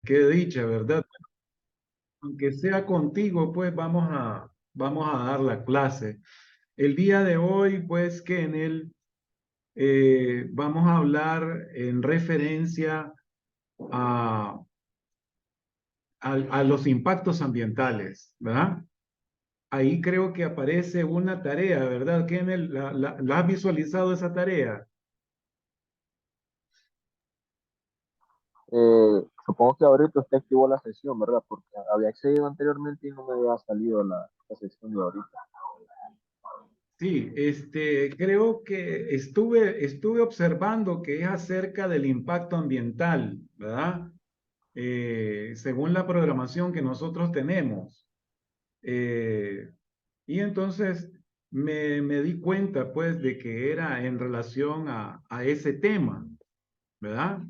Qué dicha, ¿verdad? Aunque sea contigo, pues vamos a dar la clase. El día de hoy, pues, Kennel, vamos a hablar en referencia a, a los impactos ambientales, ¿verdad? Ahí creo que aparece una tarea, ¿verdad, Kennel? ¿La has visualizado esa tarea? Supongo que ahorita usted activó la sesión, ¿verdad? Porque había accedido anteriormente y no me había salido la sesión de ahorita. Sí, creo que estuve observando que es acerca del impacto ambiental, ¿verdad? Según la programación que nosotros tenemos. Eh, y entonces me di cuenta, pues, de que era en relación a ese tema, ¿verdad?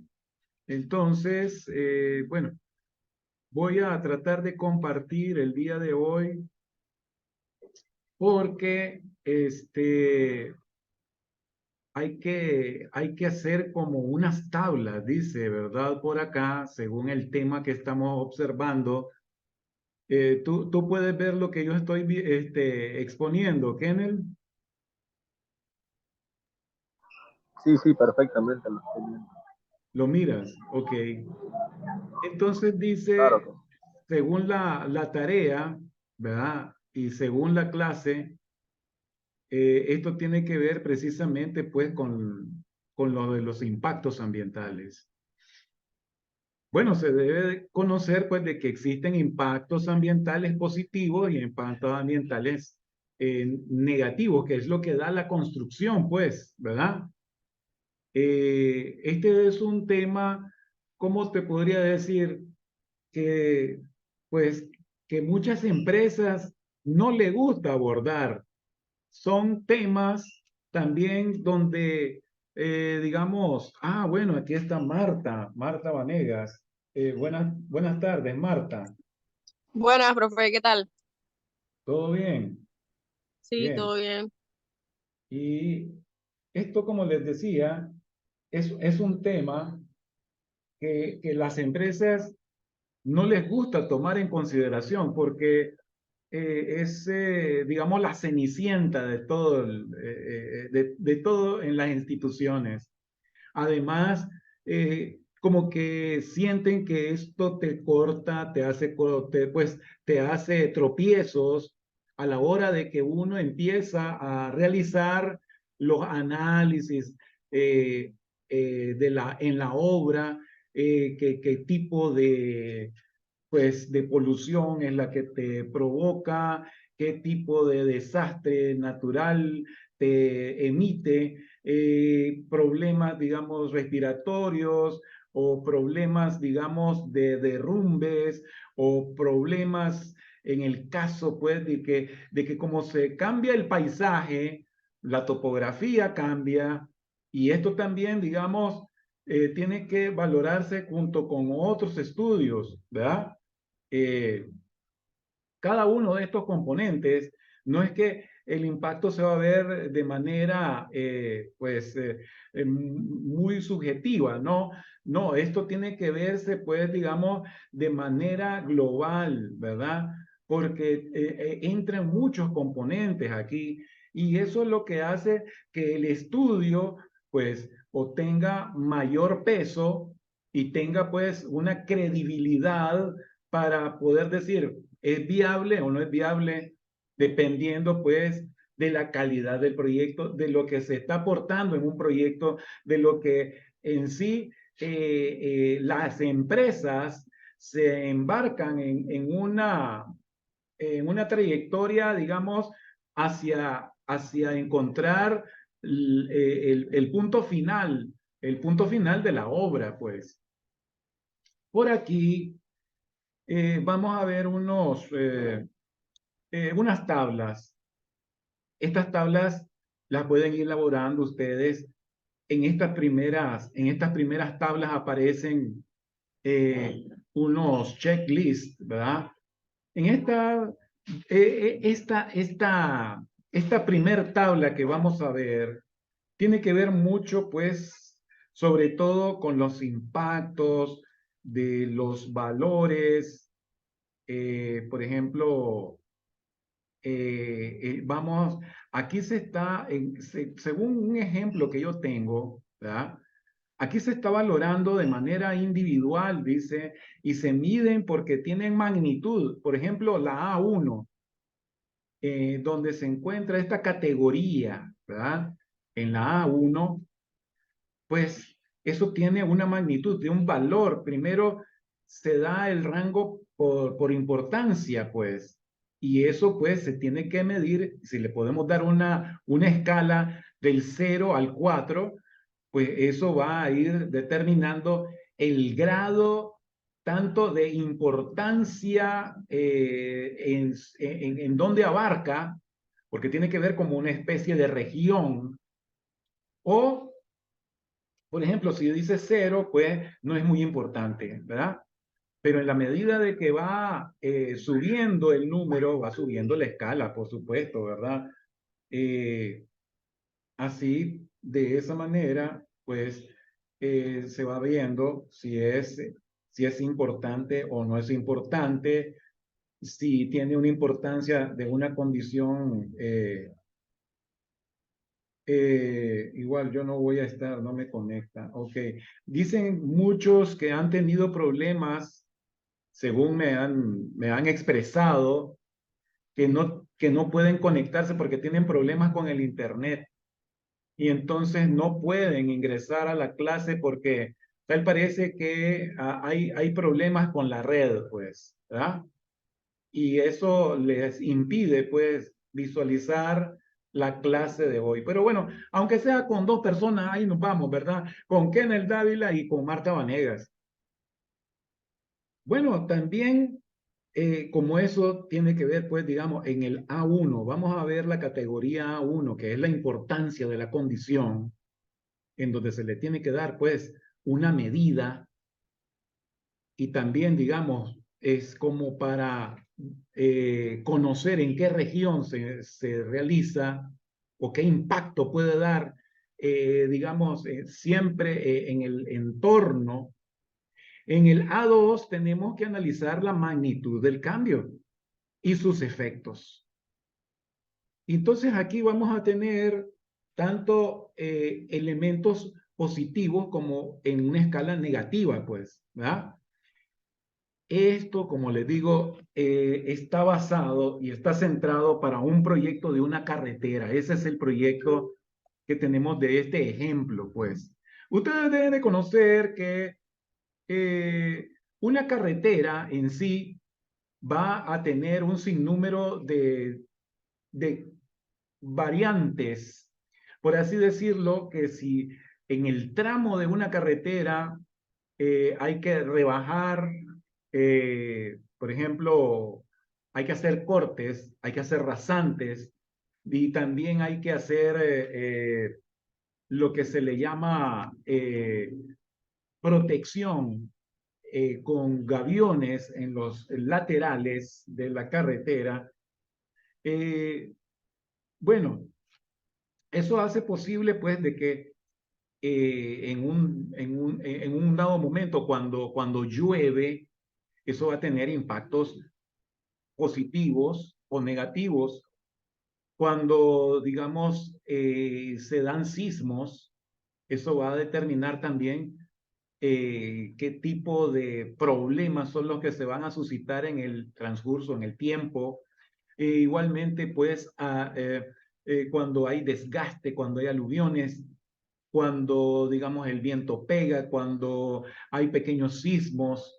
Entonces, bueno, voy a tratar de compartir el día de hoy porque hay que hacer como unas tablas, dice, ¿verdad? Por acá, según el tema que estamos observando. Tú puedes ver lo que yo estoy exponiendo, Kennel. Sí, sí, perfectamente lo estoy viendo. Lo miras, ok. Entonces Claro dice, que sí. según la tarea, ¿verdad? Y según la clase, esto tiene que ver precisamente pues con lo de los impactos ambientales. Bueno, se debe de conocer pues de que existen impactos ambientales positivos y impactos ambientales negativos, que es lo que da la construcción, pues, ¿verdad? Este es un tema, ¿cómo te podría decir? Que, pues, que muchas empresas no le gusta abordar. Son temas también donde, digamos, bueno, aquí está Marta Vanegas. Buenas tardes, Marta. Buenas, profe, ¿qué tal? ¿Todo bien? Sí, Bien. todo bien. Y esto, como les decía, es un tema que las empresas no les gusta tomar en consideración porque es, digamos, la cenicienta de todo, de todo en las instituciones. Además, como que sienten que esto te corta, pues, te hace tropiezos a la hora de que uno empieza a realizar los análisis eh, en la obra, qué tipo pues, de polución es la que te provoca, qué tipo de desastre natural te emite, problemas, digamos, respiratorios o problemas, digamos, de derrumbes o problemas en el caso, pues, de que como se cambia el paisaje, la topografía cambia y esto también, digamos, tiene que valorarse junto con otros estudios, ¿verdad? eh, Cada uno de estos componentes no es que el impacto se va a ver de manera, pues, muy subjetiva, ¿no? No, esto tiene que verse, pues, digamos, de manera global, ¿verdad? Porque entran muchos componentes aquí y eso es lo que hace que el estudio, pues, obtenga mayor peso y tenga, pues, una credibilidad para poder decir, ¿es viable o no es viable? Dependiendo pues de la calidad del proyecto, de lo que se está aportando en un proyecto, de lo que en sí las empresas se embarcan en una trayectoria, digamos, hacia encontrar el punto final de la obra, pues. Por aquí vamos a ver unas tablas. Estas tablas las pueden ir elaborando ustedes. En estas primeras tablas aparecen unos checklists, ¿verdad? En esta primer tabla que vamos a ver tiene que ver mucho, pues, sobre todo con los impactos, de los valores, por ejemplo, vamos, aquí se está, según un ejemplo que yo tengo, ¿verdad? Aquí se está valorando de manera individual, dice, y se miden porque tienen magnitud. Por ejemplo, la A1, donde se encuentra esta categoría, ¿verdad? En la A1, pues eso tiene una magnitud, de un valor. Primero se da el rango por importancia, pues, y eso pues se tiene que medir. Si le podemos dar una escala del 0 al 4, pues eso va a ir determinando el grado tanto de importancia en donde abarca, porque tiene que ver como una especie de región, o por ejemplo, si dice 0, pues no es muy importante, ¿verdad? Pero en la medida de que va subiendo el número, va subiendo la escala, por supuesto, ¿verdad? Eh, Así, de esa manera, pues se va viendo si es importante o no es importante, si tiene una importancia de una condición. Igual yo no voy a estar, no me conecta. Ok. Dicen muchos que han tenido problemas, según me han expresado, que no pueden conectarse porque tienen problemas con el internet y entonces no pueden ingresar a la clase porque tal parece que hay problemas con la red, pues, ¿verdad? Y eso les impide, pues, visualizar la clase de hoy. Pero bueno, aunque sea con dos personas, ahí nos vamos, ¿verdad? Con Kenneth Dávila y con Marta Vanegas. Bueno, también, como eso tiene que ver, pues, digamos, en el A1, vamos a ver la categoría A1, que es la importancia de la condición, en donde se le tiene que dar, pues, una medida y también, digamos, es como para conocer en qué región se realiza o qué impacto puede dar, digamos, siempre en el entorno. En el A2 tenemos que analizar la magnitud del cambio y sus efectos. Entonces aquí vamos a tener tanto elementos positivos como en una escala negativa, pues, ¿verdad? Esto, como les digo, está basado y está centrado para un proyecto de una carretera. Ese es el proyecto que tenemos de este ejemplo, pues. Ustedes deben de conocer que una carretera en sí va a tener un sinnúmero de variantes, por así decirlo, que si en el tramo de una carretera hay que rebajar, por ejemplo, hay que hacer cortes, hay que hacer rasantes y también hay que hacer lo que se le llama protección con gaviones en los laterales de la carretera. Eh, bueno, eso hace posible pues de que en un dado momento cuando llueve, eso va a tener impactos positivos o negativos. Cuando, digamos, se dan sismos, eso va a determinar también qué tipo de problemas son los que se van a suscitar en el transcurso, en el tiempo. Igualmente, pues, cuando hay desgaste, cuando hay aluviones, cuando, digamos, el viento pega, cuando hay pequeños sismos.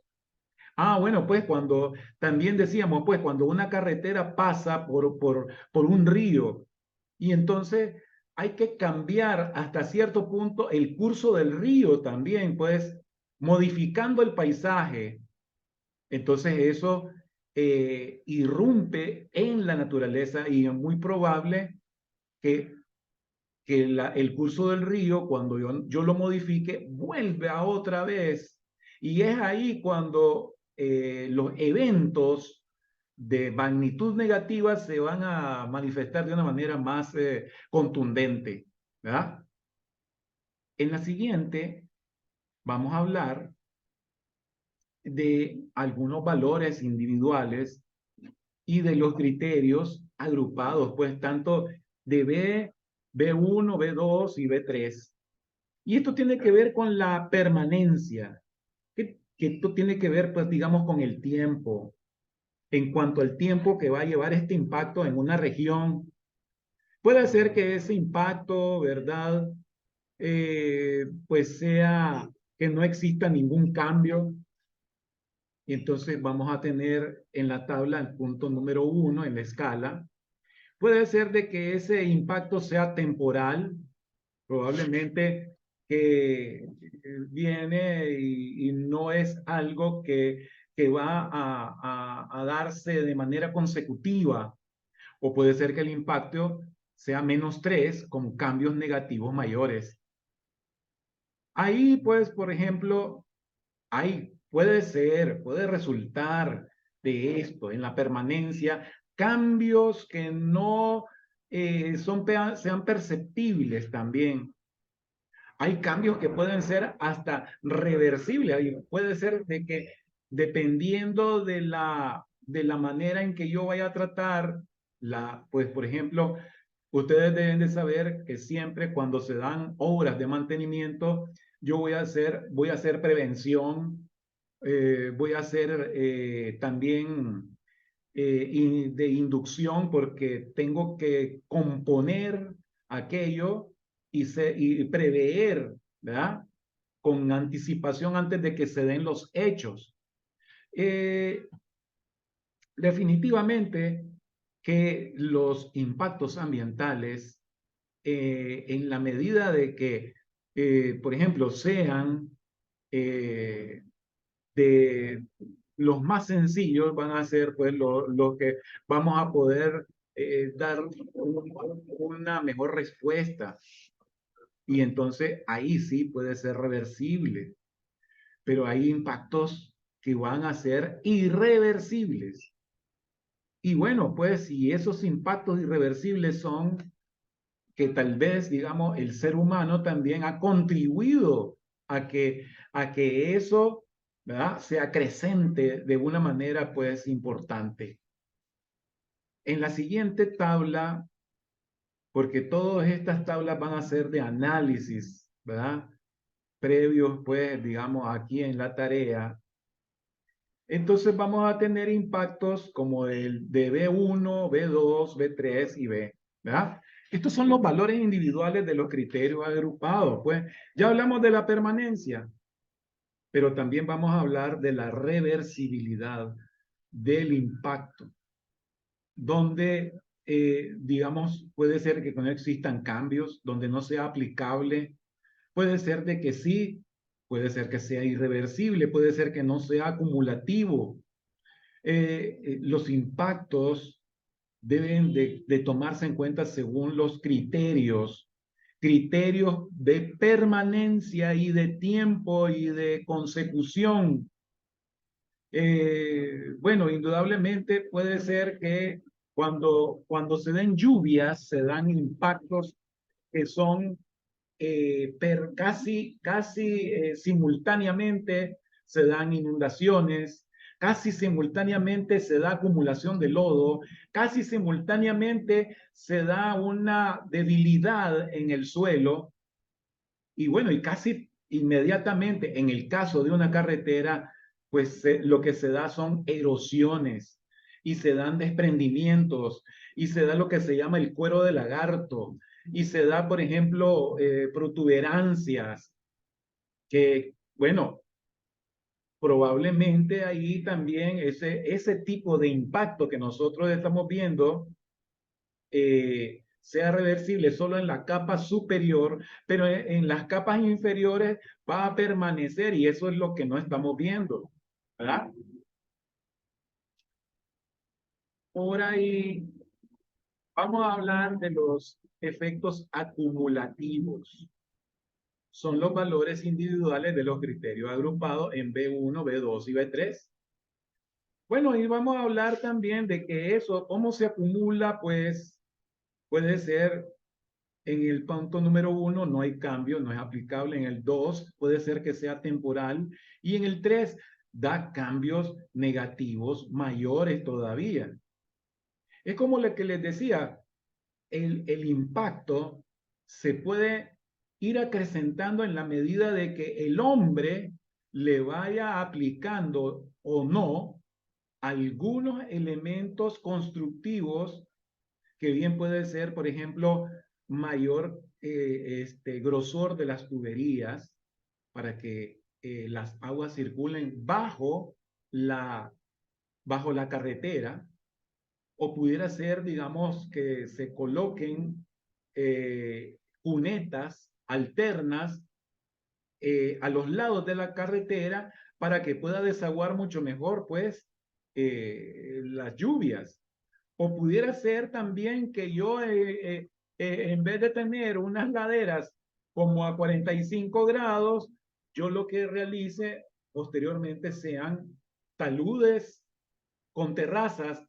Ah, bueno, pues cuando también decíamos, pues cuando una carretera pasa por un río y entonces hay que cambiar hasta cierto punto el curso del río también, pues modificando el paisaje. Entonces eso irrumpe en la naturaleza y es muy probable que el curso del río, cuando yo lo modifique, vuelve a otra vez. Y es ahí cuando los eventos de magnitud negativa se van a manifestar de una manera más contundente, ¿verdad? En la siguiente vamos a hablar de algunos valores individuales y de los criterios agrupados, pues tanto de B1, B2 y B3. Y esto tiene que ver con la permanencia, que esto tiene que ver, pues, digamos, con el tiempo, en cuanto al tiempo que va a llevar este impacto en una región. Puede ser que ese impacto, ¿verdad? Pues sea que no exista ningún cambio. Y entonces vamos a tener en la tabla el punto número 1 en la escala. Puede ser de que ese impacto sea temporal, probablemente que viene y no es algo que va a darse de manera consecutiva, o puede ser que el impacto sea -3 con cambios negativos mayores. Ahí, pues, por ejemplo, puede resultar de esto en la permanencia cambios que no sean perceptibles también. Hay cambios que pueden ser hasta reversibles. Puede ser de que dependiendo de la manera en que yo vaya a tratar, pues por ejemplo, ustedes deben de saber que siempre cuando se dan obras de mantenimiento, yo voy a hacer prevención, voy a hacer también de inducción porque tengo que componer aquello y prever, ¿verdad? Con anticipación antes de que se den los hechos. Eh, Definitivamente que los impactos ambientales, en la medida de que, por ejemplo, sean eh, de los más sencillos, van a ser pues lo que vamos a poder dar una mejor respuesta. Y entonces ahí sí puede ser reversible, pero hay impactos que van a ser irreversibles. Y bueno, pues si esos impactos irreversibles son que tal vez, digamos, el ser humano también ha contribuido a que eso, ¿verdad?, se acrecente de una manera, pues, importante. En la siguiente tabla, porque todas estas tablas van a ser de análisis, ¿verdad?, previos, pues, digamos, aquí en la tarea. Entonces vamos a tener impactos como el de B1, B2, B3 y B, ¿verdad? Estos son los valores individuales de los criterios agrupados. Pues ya hablamos de la permanencia, pero también vamos a hablar de la reversibilidad del impacto, donde, digamos, puede ser que no existan cambios, donde no sea aplicable. Puede ser de que sí, puede ser que sea irreversible, puede ser que no sea acumulativo. Los impactos deben de tomarse en cuenta según los criterios de permanencia y de tiempo y de consecución. Bueno, indudablemente puede ser que cuando se den lluvias, se dan impactos que son casi simultáneamente se dan inundaciones, casi simultáneamente se da acumulación de lodo, casi simultáneamente se da una debilidad en el suelo y bueno, y casi inmediatamente en el caso de una carretera, pues lo que se da son erosiones y se dan desprendimientos y se da lo que se llama el cuero de lagarto y se da, por ejemplo, protuberancias que, bueno, probablemente ahí también ese tipo de impacto que nosotros estamos viendo sea reversible solo en la capa superior, pero en las capas inferiores va a permanecer y eso es lo que no estamos viendo, ¿verdad? Por ahí vamos a hablar de los efectos acumulativos. Son los valores individuales de los criterios agrupados en B1, B2 y B3. Bueno, y vamos a hablar también de que eso, cómo se acumula, pues puede ser en el punto número 1 no hay cambio, no es aplicable. En el 2 puede ser que sea temporal. Y en el 3 da cambios negativos mayores todavía. Es como lo que les decía, el impacto se puede ir acrecentando en la medida de que el hombre le vaya aplicando o no algunos elementos constructivos que bien puede ser, por ejemplo, mayor grosor de las tuberías para que las aguas circulen bajo la carretera, o pudiera ser, digamos, que se coloquen cunetas alternas a los lados de la carretera para que pueda desaguar mucho mejor, pues, las lluvias. O pudiera ser también que yo, en vez de tener unas laderas como a 45 grados, yo lo que realice posteriormente sean taludes con terrazas,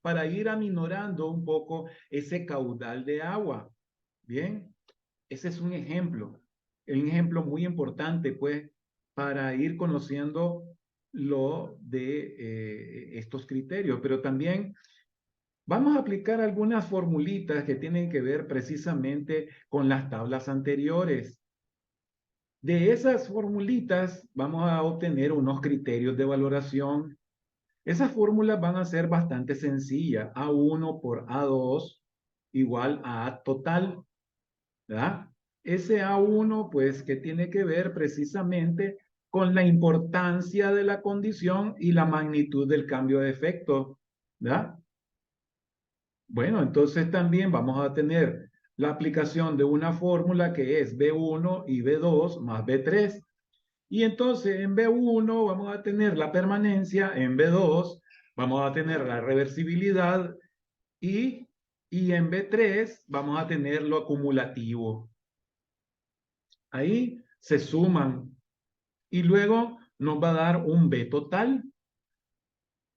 para ir aminorando un poco ese caudal de agua. Bien, ese es un ejemplo muy importante, pues, para ir conociendo lo de estos criterios, pero también vamos a aplicar algunas formulitas que tienen que ver precisamente con las tablas anteriores. De esas formulitas vamos a obtener unos criterios de valoración. Esas fórmulas van a ser bastante sencillas. A1 por A2 igual a A total, ¿verdad? Ese A1, pues, que tiene que ver precisamente con la importancia de la condición y la magnitud del cambio de efecto, ¿verdad? Bueno, entonces también vamos a tener la aplicación de una fórmula que es B1 y B2 más B3. Y entonces en B1 vamos a tener la permanencia, en B2 vamos a tener la reversibilidad y en B3 vamos a tener lo acumulativo. Ahí se suman y luego nos va a dar un B total.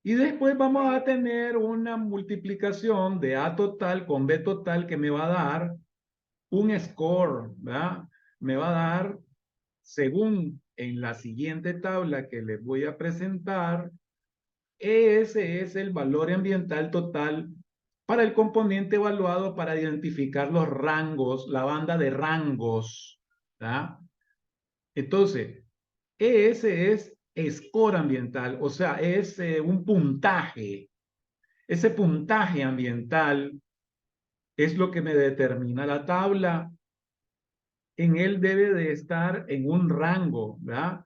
Y después vamos a tener una multiplicación de A total con B total que me va a dar un score, ¿verdad? Me va a dar, según en la siguiente tabla que les voy a presentar, ese es el valor ambiental total para el componente evaluado para identificar los rangos, la banda de rangos, ¿verdad? Entonces, ese es score ambiental, o sea, es un puntaje. Ese puntaje ambiental es lo que me determina la tabla. En él debe de estar en un rango, ¿verdad?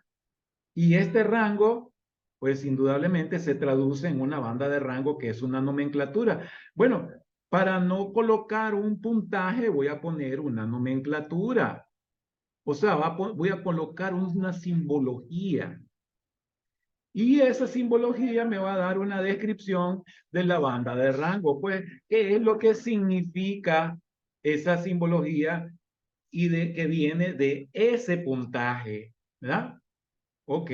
Y este rango, pues indudablemente se traduce en una banda de rango que es una nomenclatura. Bueno, para no colocar un puntaje, voy a poner una nomenclatura. O sea, voy a colocar una simbología. Y esa simbología me va a dar una descripción de la banda de rango. Pues, ¿qué es lo que significa esa simbología y de que viene de ese puntaje? ¿Verdad? Ok.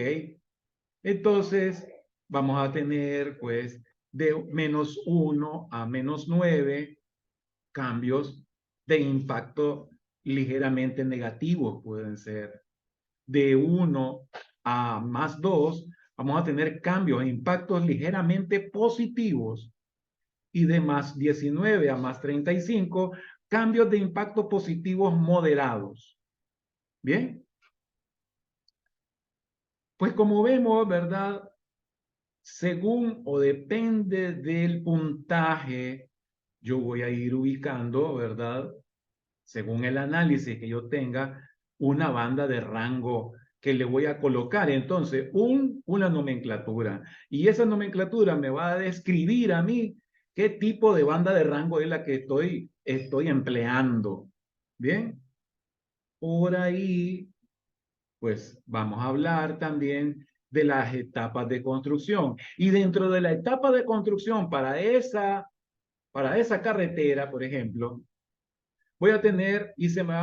Entonces, vamos a tener, pues, de -1 a -9 cambios de impacto ligeramente negativos, pueden ser. De 1 a +2, vamos a tener cambios e impactos ligeramente positivos. Y de +19 a +35, cambios de impacto positivos moderados. Bien. Pues como vemos, ¿verdad? Según o depende del puntaje, yo voy a ir ubicando, ¿verdad? Según el análisis que yo tenga, una banda de rango que le voy a colocar. Entonces, una nomenclatura. Y esa nomenclatura me va a describir a mí qué tipo de banda de rango es la que estoy empleando. Bien. Por ahí, pues vamos a hablar también de las etapas de construcción. Y dentro de la etapa de construcción para esa carretera, por ejemplo, voy a tener y se me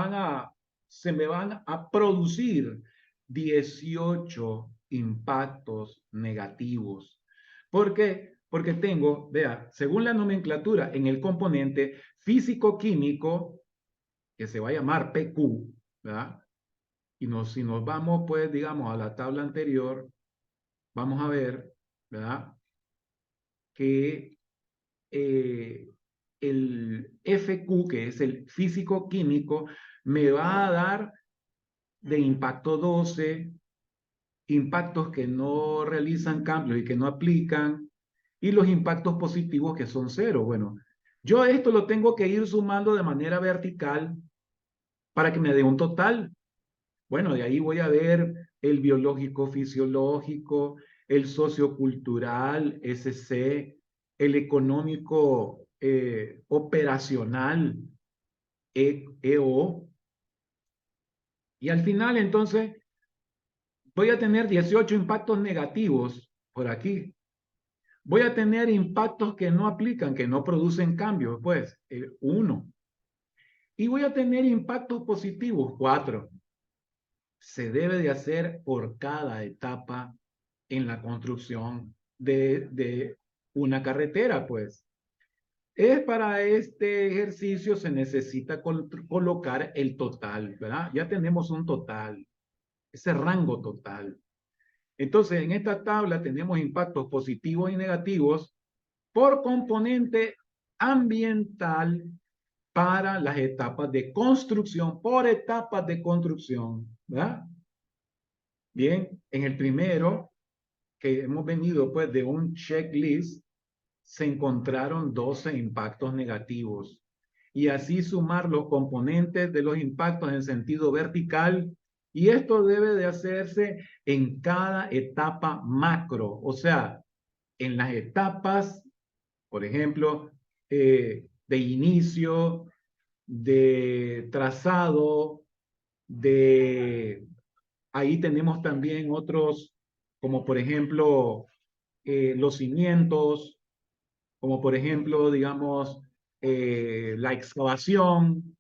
van a producir 18 impactos negativos. ¿Por qué? Porque tengo, vea, según la nomenclatura en el componente físico-químico, que se va a llamar PQ, ¿verdad? Y si nos vamos, pues, digamos, a la tabla anterior, vamos a ver, ¿verdad? Que el FQ, que es el físico-químico, me va a dar de impacto 12, impactos que no realizan cambios y que no aplican, y los impactos positivos que son 0. Bueno, yo esto lo tengo que ir sumando de manera vertical para que me dé un total. Bueno, de ahí voy a ver el biológico fisiológico, el sociocultural, SC, el económico operacional, EO. Y al final, entonces, voy a tener 18 impactos negativos por aquí. Voy a tener impactos que no aplican, que no producen cambios, pues, 1. Y voy a tener impactos positivos, 4. Se debe de hacer por cada etapa en la construcción de una carretera, pues. Para este ejercicio se necesita colocar el total, ¿verdad? Ya tenemos un total, ese rango total. Entonces, en esta tabla tenemos impactos positivos y negativos por componente ambiental para las etapas de construcción, por etapas de construcción, ¿verdad? Bien, en el primero, que hemos venido pues de un checklist, se encontraron 12 impactos negativos. Y así sumar los componentes de los impactos en sentido vertical. Y esto debe de hacerse en cada etapa macro, o sea, en las etapas, por ejemplo, de inicio, de trazado, de... Ahí tenemos también otros, como por ejemplo, los cimientos, como por ejemplo, digamos, la excavación,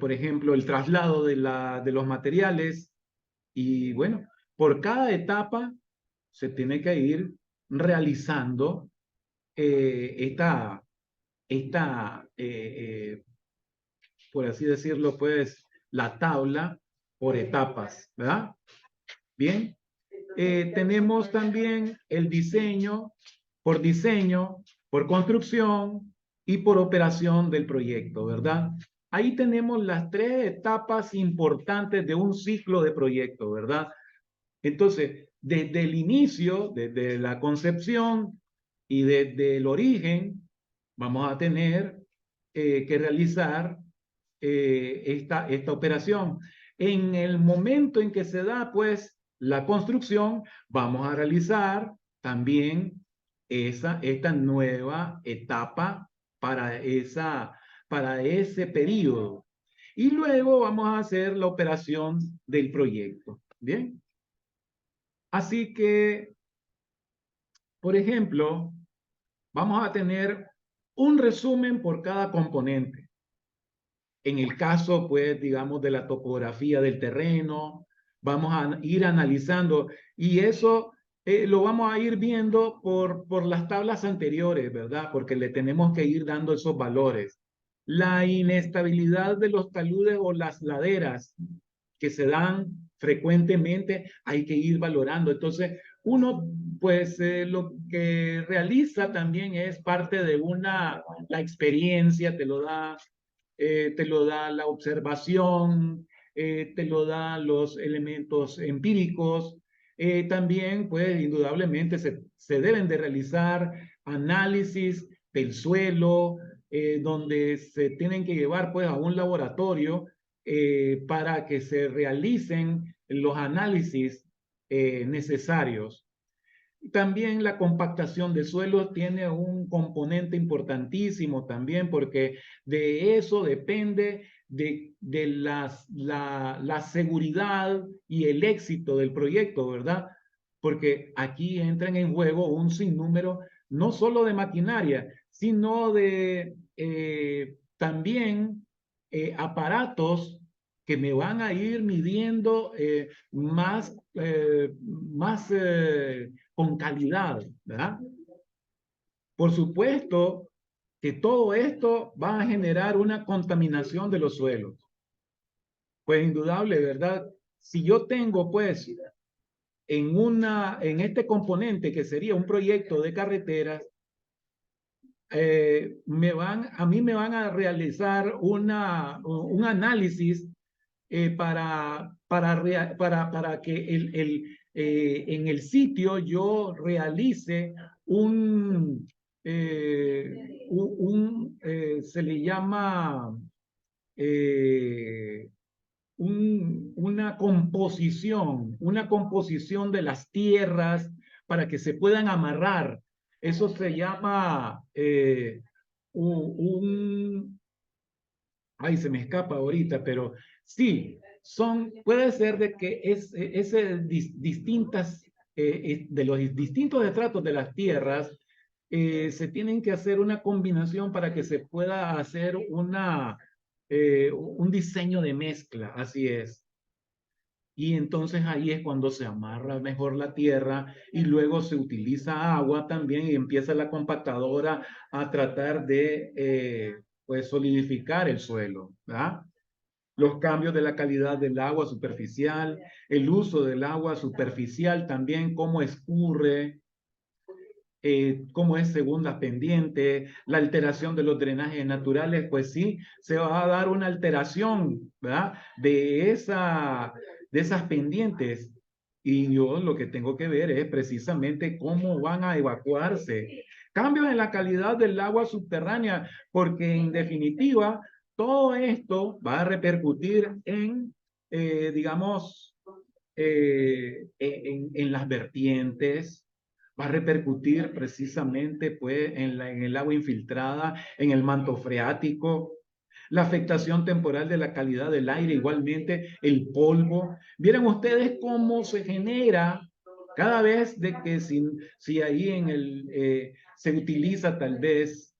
por ejemplo, el traslado de los materiales. Y bueno, por cada etapa se tiene que ir realizando esta por así decirlo, pues, la tabla por etapas, ¿verdad? Bien. Tenemos también el diseño, por construcción y por operación del proyecto, ¿verdad? Ahí tenemos las 3 etapas importantes de un ciclo de proyecto, ¿verdad? Entonces, desde el inicio, desde la concepción y desde el origen, vamos a tener que realizar esta operación. En el momento en que se da, pues, la construcción, vamos a realizar también esta nueva etapa para ese periodo. Y luego vamos a hacer la operación del proyecto. Bien. Así que, por ejemplo, vamos a tener un resumen por cada componente. En el caso, pues, digamos, de la topografía del terreno, vamos a ir analizando y eso lo vamos a ir viendo por las tablas anteriores, ¿verdad? Porque le tenemos que ir dando esos valores. La inestabilidad de los taludes o las laderas que se dan frecuentemente, hay que ir valorando. Entonces, uno, pues, lo que realiza también es parte de la experiencia, te lo da la observación, te lo da los elementos empíricos. También, pues, indudablemente se deben de realizar análisis del suelo, donde se tienen que llevar, pues, a un laboratorio para que se realicen los análisis necesarios. También la compactación de suelos tiene un componente importantísimo también porque de eso depende de la seguridad y el éxito del proyecto, ¿verdad? Porque aquí entran en juego un sinnúmero no solo de maquinaria, sino de también aparatos que me van a ir midiendo más con calidad, ¿verdad? Por supuesto que todo esto va a generar una contaminación de los suelos. Pues indudable, ¿verdad? si yo tengo, pues, en este componente que sería un proyecto de carreteras, a mí me van a realizar un análisis para que en el sitio yo realice se le llama eh, una composición de las tierras para que se puedan amarrar. Eso se llama ay, se me escapa ahorita, pero sí, puede ser de que de los distintos estratos de las tierras, se tienen que hacer una combinación para que se pueda hacer un diseño de mezcla, así es. Y entonces ahí es cuando se amarra mejor la tierra y luego se utiliza agua también y empieza la compactadora a tratar de pues solidificar el suelo, ¿verdad? Los cambios de la calidad del agua superficial, el uso del agua superficial también, cómo escurre, cómo es según las pendientes, la alteración de los drenajes naturales, pues sí, se va a dar una alteración, ¿verdad? De esas pendientes. Y yo lo que tengo que ver es precisamente cómo van a evacuarse. Cambios en la calidad del agua subterránea, porque en definitiva, todo esto va a repercutir digamos, en las vertientes, va a repercutir precisamente pues, en el agua infiltrada, en el manto freático, la afectación temporal de la calidad del aire, igualmente el polvo. Vieron ustedes cómo se genera cada vez de que si ahí se utiliza tal vez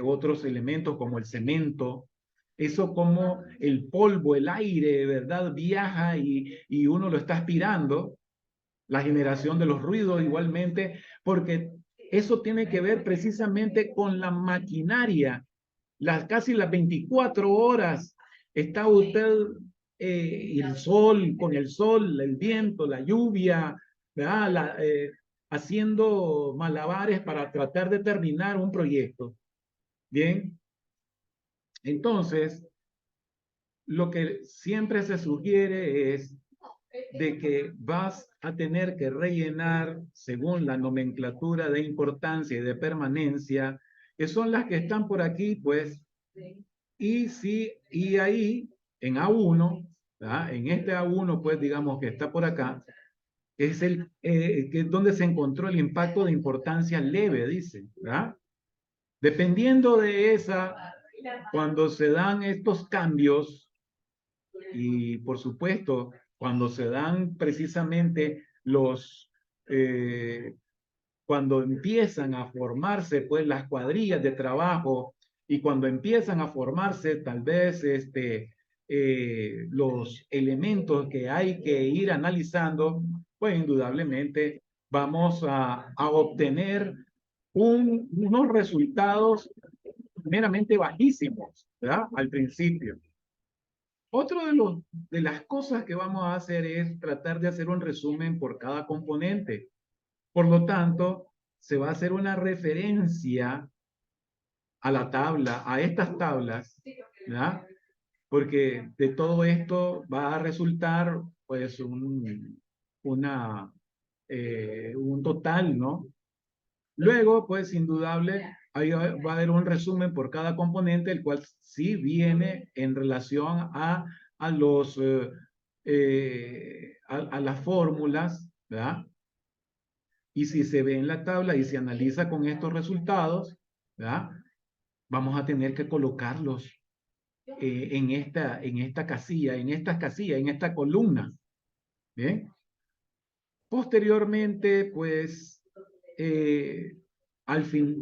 otros elementos como el cemento, eso como el polvo, el aire, ¿verdad? Viaja y uno lo está aspirando, la generación de los ruidos igualmente, porque eso tiene que ver precisamente con la maquinaria. Casi las 24 horas está usted, con el sol, el viento, la lluvia, ¿verdad? Haciendo malabares para tratar de terminar un proyecto. Bien, entonces, lo que siempre se sugiere es de que vas a tener que rellenar según la nomenclatura de importancia y de permanencia, que son las que están por aquí, pues, y ahí en A1, ¿verdad? En este A1, pues, digamos que está por acá, es que es donde se encontró el impacto de importancia leve, dice, ¿verdad? Dependiendo de esa, cuando se dan estos cambios, y por supuesto, cuando se dan precisamente cuando empiezan a formarse pues las cuadrillas de trabajo y cuando empiezan a formarse tal vez los elementos que hay que ir analizando, pues indudablemente vamos a obtener unos resultados meramente bajísimos, ¿verdad? Al principio. Otro de las cosas que vamos a hacer es tratar de hacer un resumen por cada componente. Por lo tanto, se va a hacer una referencia a la tabla, a estas tablas, ¿verdad? Porque de todo esto va a resultar pues un total, ¿no? Luego, pues, indudable, ahí va a haber un resumen por cada componente, el cual sí viene en relación a a las fórmulas, ¿verdad? Y si se ve en la tabla y se analiza con estos resultados, ¿verdad? Vamos a tener que colocarlos en esta casilla, en esta columna, ¿bien? Posteriormente, pues,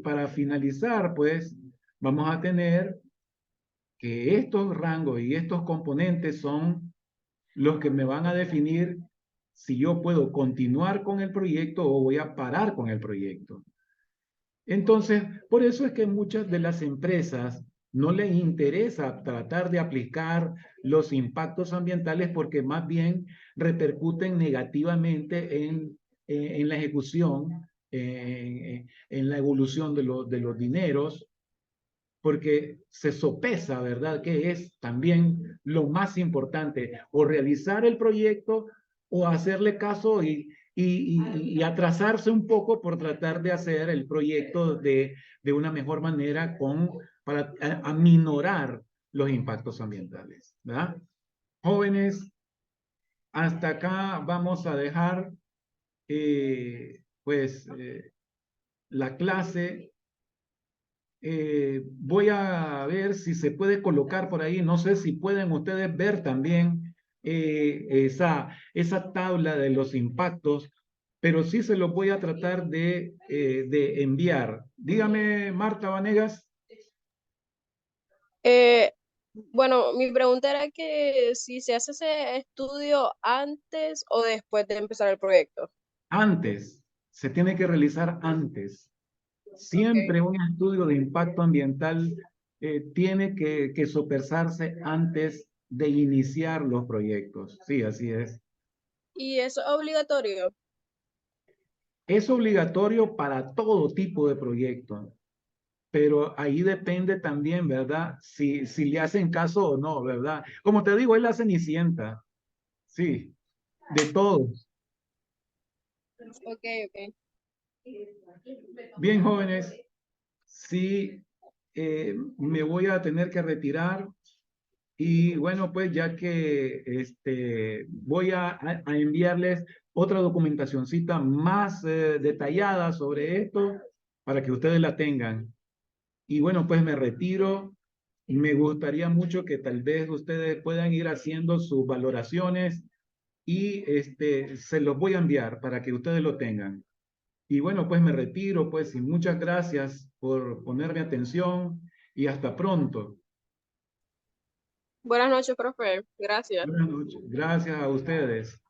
para finalizar, pues, vamos a tener que estos rangos y estos componentes son los que me van a definir si yo puedo continuar con el proyecto o voy a parar con el proyecto. Entonces, por eso es que muchas de las empresas no les interesa tratar de aplicar los impactos ambientales porque más bien repercuten negativamente en la ejecución, en la evolución de los dineros, porque se sopesa, ¿verdad? Que es también lo más importante, o realizar el proyecto o hacerle caso y atrasarse un poco por tratar de hacer el proyecto de una mejor manera para aminorar los impactos ambientales, ¿verdad? Jóvenes, hasta acá vamos a dejar la clase. Voy a ver si se puede colocar por ahí, no sé si pueden ustedes ver también esa tabla de los impactos, pero sí se los voy a tratar de enviar. Dígame, Marta Vanegas, Eh, bueno, mi pregunta era que si se hace ese estudio antes o después de empezar el proyecto. antes, se tiene que realizar antes. Okay. Siempre un estudio de impacto ambiental tiene que sopesarse antes de iniciar los proyectos. Sí, así es. ¿Y eso es obligatorio? Es obligatorio para todo tipo de proyecto, pero ahí depende también, ¿verdad? Si le hacen caso o no, ¿verdad? Como te digo, es la Cenicienta, sí, de todos. Ok, ok. Bien, jóvenes, sí, me voy a tener que retirar y bueno, pues ya que voy a enviarles otra documentacioncita más detallada sobre esto para que ustedes la tengan. Y bueno, pues me retiro. Me gustaría mucho que tal vez ustedes puedan ir haciendo sus valoraciones y se los voy a enviar para que ustedes lo tengan. Y bueno, pues me retiro, pues, y muchas gracias por ponerme atención y hasta pronto. Buenas noches, profe. Gracias. Buenas noches. Gracias a ustedes.